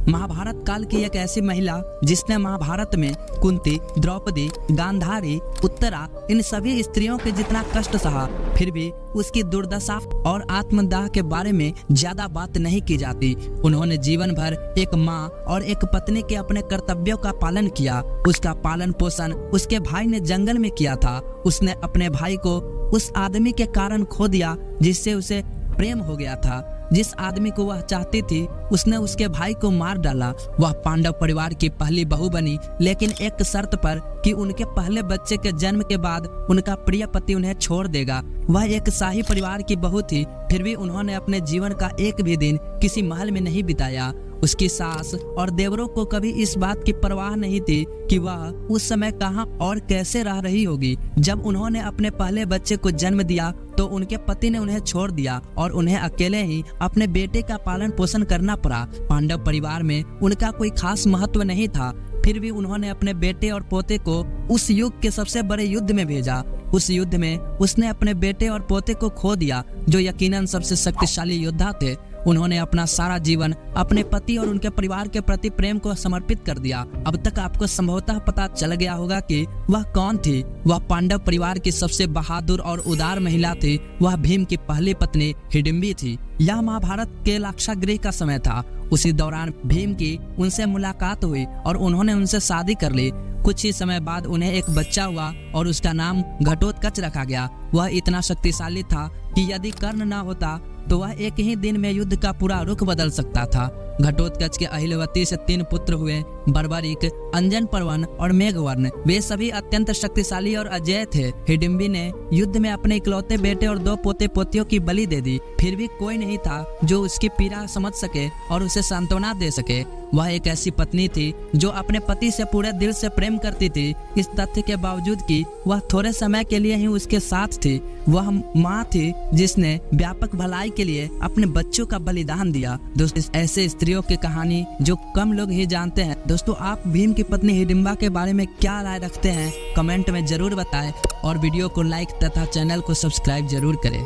महाभारत काल की एक ऐसी महिला जिसने महाभारत में कुंती, द्रौपदी, गांधारी, उत्तरा इन सभी स्त्रियों के जितना कष्ट सहा, फिर भी उसकी दुर्दशा और आत्मदाह के बारे में ज्यादा बात नहीं की जाती। उन्होंने जीवन भर एक माँ और एक पत्नी के अपने कर्तव्यों का पालन किया। उसका पालन पोषण उसके भाई ने जंगल में किया था। उसने अपने भाई को उस आदमी के कारण खो दिया जिससे उसे प्रेम हो गया था। जिस आदमी को वह चाहती थी उसने उसके भाई को मार डाला। वह पांडव परिवार की पहली बहू बनी, लेकिन एक शर्त पर कि उनके पहले बच्चे के जन्म के बाद उनका प्रिय पति उन्हें छोड़ देगा। वह एक शाही परिवार की बहू थी, फिर भी उन्होंने अपने जीवन का एक भी दिन किसी महल में नहीं बिताया। उसकी सास और देवरों को कभी इस बात की परवाह नहीं थी कि वह उस समय कहां और कैसे रह रही होगी। जब उन्होंने अपने पहले बच्चे को जन्म दिया तो उनके पति ने उन्हें छोड़ दिया और उन्हें अकेले ही अपने बेटे का पालन पोषण करना पड़ा। पांडव परिवार में उनका कोई खास महत्व नहीं था, फिर भी उन्होंने अपने बेटे और पोते को उस युग के सबसे बड़े युद्ध में भेजा। उस युद्ध में उसने अपने बेटे और पोते को खो दिया, जो यकीनन सबसे शक्तिशाली योद्धा थे। उन्होंने अपना सारा जीवन अपने पति और उनके परिवार के प्रति प्रेम को समर्पित कर दिया। अब तक आपको संभवतः पता चल गया होगा कि वह कौन थी। वह पांडव परिवार की सबसे बहादुर और उदार महिला थी। वह भीम की पहली पत्नी हिडिंबा थी। यह महाभारत के लाक्षागृह का समय था। उसी दौरान भीम की उनसे मुलाकात हुई और उन्होंने उनसे शादी कर ली। कुछ ही समय बाद उन्हें एक बच्चा हुआ और उसका नाम घटोत्कच रखा गया। वह इतना शक्तिशाली था कि यदि कर्ण न होता तो वह एक ही दिन में युद्ध का पूरा रुख बदल सकता था। घटोत्कच के अहिलवती से 3 पुत्र हुए, बर्बरिक, अंजन पर्वन और मेघवर्ण। वे सभी अत्यंत शक्तिशाली और अजेय थे। हिडिंबा ने युद्ध में अपने इकलौते बेटे और 2 पोते पोतियों की बलि दे दी, फिर भी कोई नहीं था जो उसकी पीड़ा समझ सके और उसे सांत्वना दे सके। वह एक ऐसी पत्नी थी जो अपने पति से पूरे दिल से प्रेम करती थी, इस तथ्य के बावजूद कि वह थोड़े समय के लिए ही उसके साथ थी। वह माँ थी जिसने व्यापक भलाई के लिए अपने बच्चों का बलिदान दिया। दोस्तों, ऐसे स्त्रियों की कहानी जो कम लोग ही जानते हैं। दोस्तों, आप भीम की पत्नी हिडिंबा के बारे में क्या राय रखते हैं, कमेंट में जरूर बताएं और वीडियो को लाइक तथा चैनल को सब्सक्राइब जरूर करें।